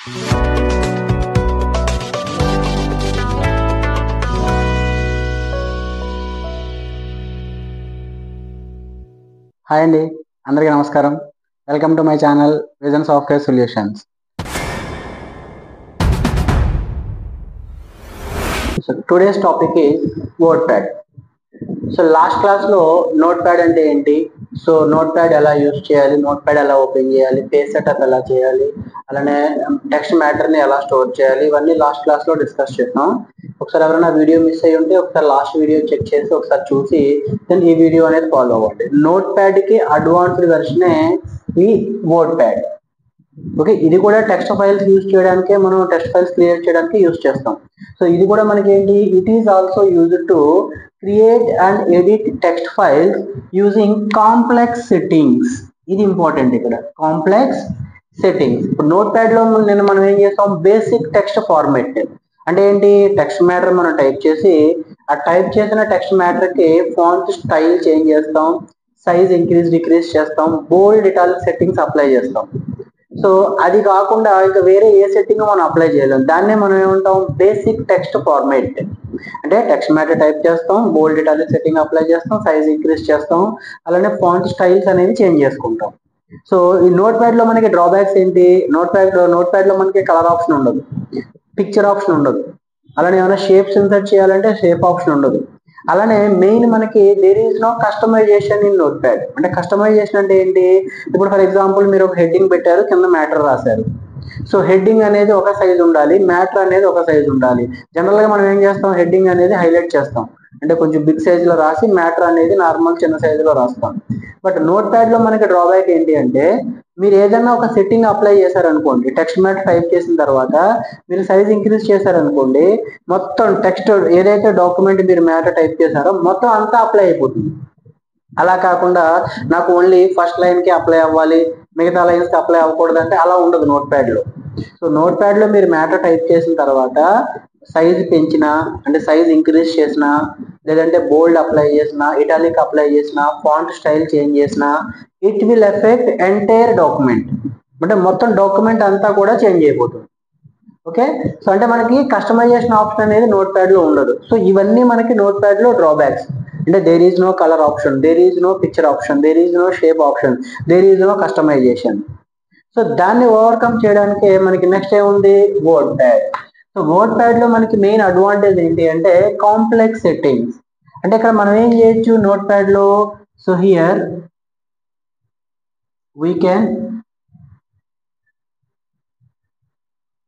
Hi అండి, అందరికీ నమస్కారం. Welcome to my channel vision software solutions. So today's topic is word pad. So last క్లాస్లో note pad అంటే ఏంటి, సో నోట్ ప్యాడ్ ఎలా యూజ్ చేయాలి, నోట్ ప్యాడ్ ఎలా ఓపెన్ చేయాలి, పేజ్ సెటప్ ఎలా చేయాలి, అలానే టెక్స్ట్ మ్యాటర్ని ఎలా స్టోర్ చేయాలి, ఇవన్నీ లాస్ట్ క్లాస్లో డిస్కస్ చేసాం. ఒకసారి ఎవరైనా వీడియో మిస్ అయ్యి ఉంటే ఒకసారి లాస్ట్ వీడియో చెక్ చేసి ఒకసారి చూసి దెన్ ఈ వీడియో అనేది ఫాలో అవ్వండి. నోట్ ప్యాడ్కి అడ్వాన్స్డ్ వెర్షనే ఈ వర్డ్ ప్యాడ్. ఓకే, ఇది కూడా టెక్స్ట్ ఫైల్స్ యూజ్ చేయడానికే, మనం టెక్స్ట్ ఫైల్స్ క్రియేట్ చేయడానికి యూజ్ చేస్తాం. సో ఇది కూడా మనకి ఏంటి, it is also used to create and edit text files using complex settings. ఇది ఇంపార్టెంట్ ఇక్కడ, కాంప్లెక్స్ సెట్టింగ్స్. ఇప్పుడు నోట్ ప్యాడ్ లో మనం ఏం చేస్తాం, బేసిక్ టెక్స్ట్ ఫార్మాట్ అంటే ఏంటి, టెక్స్ట్ మ్యాటర్ మనం టైప్ చేసి ఆ టైప్ చేసిన టెక్స్ట్ మ్యాటర్ కి ఫాంట్ స్టైల్ చేంజ్ చేస్తాం, సైజ్ ఇంక్రీజ్ డిక్రీజ్ చేస్తాం, బోల్డ్ ఇటాలిక్ సెట్టింగ్స్ అప్లై చేస్తాం. సో అది కాకుండా ఇంకా వేరే ఏ సెట్టింగ్ మనం అప్లై చేయలేం. దాన్నే మనం ఏమంటాం, బేసిక్ టెక్స్ట్ ఫార్మాట్. అంటే టెక్స్ట్ మ్యాటర్ టైప్ చేస్తాం, బోల్డ్ ఇటాలిక్ సెట్టింగ్ అప్లై చేస్తాం, సైజ్ ఇంక్రీజ్ చేస్తాం, అలానే ఫాంట్ స్టైల్స్ అనేవి చేంజ్ చేసుకుంటాం. సో ఈ నోట్ ప్యాడ్ లో మనకి డ్రాబ్యాక్స్ ఏంటి, నోట్ ప్యాడ్ లో మనకి కలర్ ఆప్షన్ ఉండదు, పిక్చర్ ఆప్షన్ ఉండదు, అలానే ఏమైనా షేప్స్ ఇన్సర్ట్ చేయాలంటే షేప్ ఆప్షన్ ఉండదు. అలానే మెయిన్ మనకి there is no customisation in notepad. అంటే కస్టమైజేషన్ అంటే ఏంటి, ఇప్పుడు ఫర్ ఎగ్జాంపుల్ మీరు ఒక హెడ్డింగ్ పెట్టారు, కింద మ్యాటర్ రాశారు. సో హెడ్డింగ్ అనేది ఒక సైజ్ ఉండాలి, మ్యాటర్ అనేది ఒక సైజ్ ఉండాలి. జనరల్ గా మనం ఏం చేస్తాం, హెడ్డింగ్ అనేది హైలైట్ చేస్తాం, అంటే కొంచెం బిగ్ సైజ్ లో రాసి మ్యాటర్ అనేది నార్మల్ చిన్న సైజ్ లో రాస్తాం. బట్ నోట్ ప్యాడ్ లో మనకి డ్రాబ్యాక్ ఏంటి అంటే, మీరు ఏదైనా ఒక సెట్టింగ్ అప్లై చేశారనుకోండి, టెక్స్ట్ మ్యాటర్ టైప్ చేసిన తర్వాత మీరు సైజ్ ఇంక్రీజ్ చేశారనుకోండి, మొత్తం టెక్స్ట్ ఏదైతే డాక్యుమెంట్ మీరు మ్యాటర్ టైప్ చేశారో మొత్తం అంతా అప్లై అయిపోతుంది. అలా కాకుండా నాకు ఓన్లీ ఫస్ట్ లైన్ కి అప్లై అవ్వాలి, మిగతా లైన్స్ కి అప్లై అవ్వకూడదు అంటే అలా ఉండదు నోట్ ప్యాడ్ లో. సో నోట్ ప్యాడ్ లో మీరు మ్యాటర్ టైప్ చేసిన తర్వాత సైజ్ పెంచినా, అంటే సైజ్ ఇంక్రీజ్ చేసినా, లేదంటే బోల్డ్ అప్లై చేసిన, ఇటాలిక్ అప్లై చేసిన, ఫాంట్ స్టైల్ చేంజ్ చేసిన, it will effect entire document. అంటే మొత్తం డాక్యుమెంట్ అంతా కూడా చేంజ్ అయిపోతుంది. ఓకే, సో అంటే మనకి కస్టమైజేషన్ ఆప్షన్ అనేది నోట్ ప్యాడ్ లో ఉండదు. సో ఇవన్నీ మనకి నోట్ ప్యాడ్ లో డ్రాబ్యాక్స్. అంటే there is no colour option, there is no picture option, there is no shape option, there is no customisation. So దాన్ని ఓవర్కమ్ చేయడానికి మనకి నెక్స్ట్ ఏముంది, WordPad. So WordPad లో మనకి మెయిన్ అడ్వాంటేజ్ ఏంటి అంటే కాంప్లెక్స్ సెట్టింగ్స్. అంటే ఇక్కడ మనం ఏం చేయొచ్చు నోట్ ప్యాడ్ లో, so here we can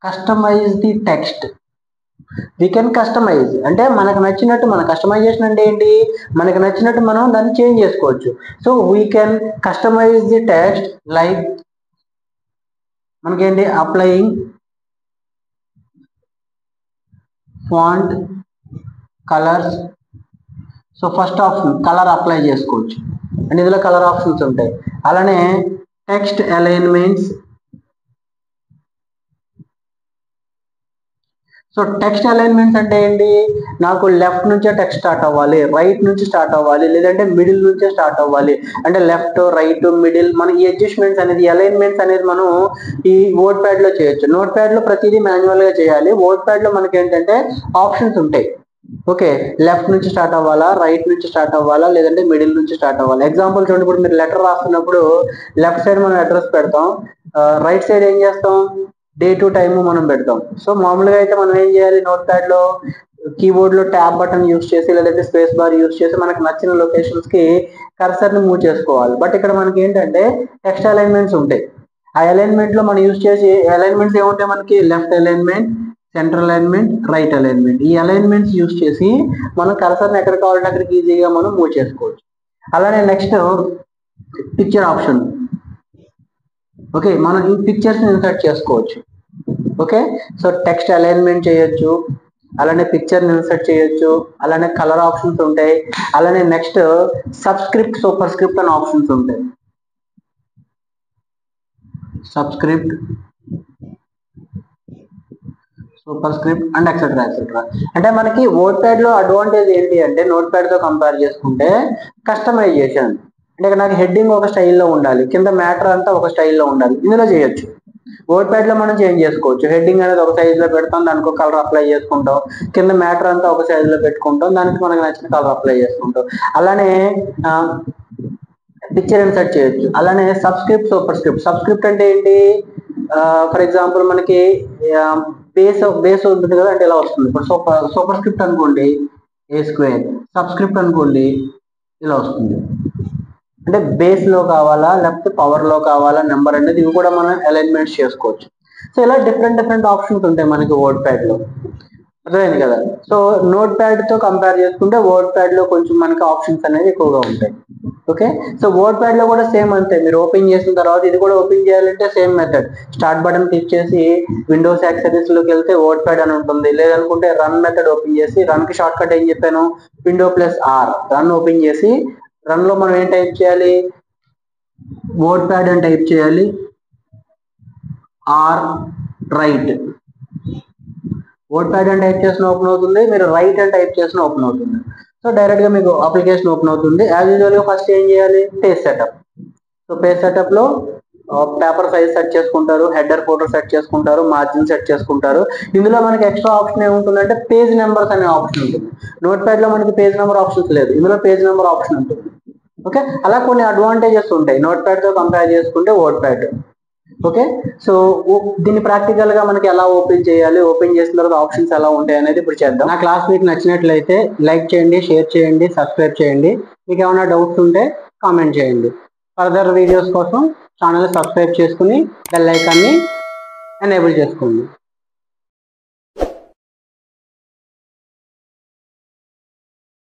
customise the text. We can customise అంటే మనకు నచ్చినట్టు, మన కస్టమైజేషన్ అంటే ఏంటి, మనకు నచ్చినట్టు మనం దాన్ని చేంజ్ చేసుకోవచ్చు. So we can customise the text like మనకేంటి, applying font colours. So first option colour apply చేసుకోవచ్చు, అంటే ఇందులో కలర్ ఆప్షన్స్ ఉంటాయి. అలానే text alignments. So text alignments అంటే ఏంటి, నాకు లెఫ్ట్ నుంచే టెక్స్ట్ స్టార్ట్ అవ్వాలి, రైట్ నుంచి స్టార్ట్ అవ్వాలి, లేదంటే మిడిల్ నుంచే స్టార్ట్ అవ్వాలి, అంటే లెఫ్ట్ రైట్ మిడిల్, మన ఈ అడ్జస్ట్మెంట్స్ అనేది, అలైన్మెంట్స్ అనేది మనం ఈ వర్డ్ ప్యాడ్ లో చేయొచ్చు. నోట్ ప్యాడ్ లో ప్రతిదీ మాన్యువల్ గా చేయాలి, వర్డ్ ప్యాడ్ లో మనకి ఏంటంటే ఆప్షన్స్ ఉంటాయి. ఓకే, లెఫ్ట్ నుంచి స్టార్ట్ అవ్వాలా, రైట్ నుంచి స్టార్ట్ అవ్వాలా, లేదంటే మిడిల్ నుంచి స్టార్ట్ అవ్వాలి. ఎగ్జాంపుల్ చూడండి, ఇప్పుడు మీరు లెటర్ రాస్తున్నప్పుడు లెఫ్ట్ సైడ్ మనం అడ్రస్ పెడతాం, రైట్ సైడ్ ఏం చేస్తాం, డే టు టైమ్ మనం పెడతాం. సో మామూలుగా అయితే మనం ఏం చేయాలి, నోట్ ప్యాడ్ లో కీబోర్డ్ లో ట్యాబ్ బటన్ యూస్ చేసి, లేదంటే స్పేస్ బార్ యూస్ చేసి మనకు నచ్చిన లొకేషన్స్ కి కర్సర్ ని మూవ్ చేసుకోవాలి. బట్ ఇక్కడ మనకి ఏంటంటే టెక్స్ట్ అలైన్మెంట్స్ ఉంటాయి. ఆ అలైన్మెంట్ లో మనం యూస్ చేసి అలైన్మెంట్స్ ఏముంటాయి మనకి, left alignment, centre alignment, right alignment. ఈ అలైన్మెంట్స్ యూస్ చేసి మనం కర్సర్ని ఎక్కడ కావాలంటే అక్కడికి ఈజీగా మనం మూవ్ చేసుకోవచ్చు. అలానే నెక్స్ట్ పిక్చర్ ఆప్షన్. ఓకే, మనం ఈ పిక్చర్స్ ఇన్సర్ట్ చేసుకోవచ్చు. ఓకే, సో టెక్స్ట్ అలైన్మెంట్ చేయొచ్చు, అలానే పిక్చర్ ఇన్సర్ట్ చేయొచ్చు, అలానే కలర్ ఆప్షన్స్ ఉంటాయి, అలానే నెక్స్ట్ సబ్స్క్రిప్ట్ సూపర్ స్క్రిప్ట్ అనే ఆప్షన్స్ ఉంటాయి. Subscript, super script and etcetera etcetera. అంటే మనకి వర్డ్ ప్యాడ్ లో అడ్వాంటేజ్ ఏంటి అంటే, నోట్ ప్యాడ్ తో కంపేర్ చేసుకుంటే కస్టమైజేషన్. అంటే నాకు హెడ్డింగ్ ఒక స్టైల్లో ఉండాలి, కింద మ్యాటర్ అంతా ఒక స్టైల్లో ఉండాలి, ఇందులో చేయొచ్చు. వర్డ్ ప్యాడ్ లో మనం చేంజ్ చేసుకోవచ్చు. హెడ్డింగ్ అనేది ఒక సైజ్ లో పెడతాం, దానికి ఒక కలర్ అప్లై చేసుకుంటాం. కింద మ్యాటర్ అంతా ఒక సైజ్ లో పెట్టుకుంటాం, దానికి మనకు నచ్చిన కలర్ అప్లై చేసుకుంటాం. అలానే పిక్చర్ ఇన్సర్ట్ చేయొచ్చు. అలానే సబ్స్క్రిప్ట్, సూపర్ స్క్రిప్ట్. సబ్స్క్రిప్ట్ అంటే ఏంటి? ఫర్ ఎగ్జాంపుల్ మనకి బేస్ ఉంటుంది కదా, అంటే ఇలా వస్తుంది. ఇప్పుడు సూపర్ స్క్రిప్ట్ అనుకోండి A², సబ్స్క్రిప్ట్ అనుకోండి ఇలా వస్తుంది. అంటే బేస్ లో కావాలా లేకపోతే పవర్ లో కావాలా నెంబర్ అనేది, ఇవి కూడా మనం అలైన్మెంట్స్ చేసుకోవచ్చు. సో ఇలా డిఫరెంట్ ఆప్షన్స్ ఉంటాయి మనకి వర్డ్ ప్యాడ్ లో. అర్థమైంది కదా? సో నోట్ ప్యాడ్ తో కంపేర్ చేసుకుంటే వర్డ్ ప్యాడ్ లో కొంచెం మనకి ఆప్షన్స్ అనేవి ఎక్కువగా ఉంటాయి. ఓకే, సో వర్డ్ ప్యాడ్ లో కూడా సేమ్ అంతే. మీరు ఓపెన్ చేసిన తర్వాత ఇది కూడా ఓపెన్ చేయాలంటే same method. Start button click చేసి విండోస్ యాక్సెసరీస్ లోకి వెళ్తే వర్డ్ ప్యాడ్ అని ఉంటుంది. లేదనుకుంటే రన్ మెథడ్ ఓపెన్ చేసి, రన్ కి షార్ట్ కట్ ఏం చెప్పాను, Window+R. రన్ ఓపెన్ చేసి రన్ లో మనం ఏం టైప్ చేయాలి, వర్డ్ ప్యాడ్ అని టైప్ చేయాలి, ఆర్ రైట్. వర్డ్ ప్యాడ్ అని టైప్ చేసిన ఓపెన్ అవుతుంది, మీరు రైట్ అని టైప్ చేసిన ఓపెన్ అవుతుంది. సో డైరెక్ట్ గా మీకు అప్లికేషన్ ఓపెన్ అవుతుంది. యాజ్ యూజువల్ గా ఫస్ట్ ఏం చేయాలి, page setup. So page setup లో పేపర్ సైజ్ సెట్ చేసుకుంటారు, హెడర్ ఫోల్డర్ సెట్ చేసుకుంటారు, మార్జిన్ సెట్ చేసుకుంటారు. ఇందులో మనకి ఎక్స్ట్రా ఆప్షన్ ఏముంటుందంటే పేజ్ నెంబర్స్ అనే ఆప్షన్ ఉంటుంది. నోట్ ప్యాడ్ లో మనకి పేజ్ నెంబర్ ఆప్షన్స్ లేదు, ఇందులో పేజ్ నెంబర్ ఆప్షన్ ఉంటుంది. ఓకే, అలా కొన్ని అడ్వాంటేజెస్ ఉంటాయి నోట్ ప్యాడ్ తో కంపేర్ చేసుకుంటే వర్డ్ ప్యాడ్. ఓకే, సో దీన్ని ప్రాక్టికల్ గా మనకి ఎలా ఓపెన్ చేయాలి, ఓపెన్ చేసిన తర్వాత ఆప్షన్స్ ఎలా ఉంటాయి అనేది ఇప్పుడు చేద్దాం. నా క్లాస్ మీకు నచ్చినట్లయితే లైక్ చేయండి, షేర్ చేయండి, సబ్స్క్రైబ్ చేయండి. మీకు ఏమైనా డౌట్స్ ఉంటే కామెంట్ చేయండి. ఫర్దర్ వీడియోస్ కోసం ఛానల్ సబ్స్క్రైబ్ చేసుకుని బెల్ ఐకాన్ని ఎనేబుల్ చేసుకోండి.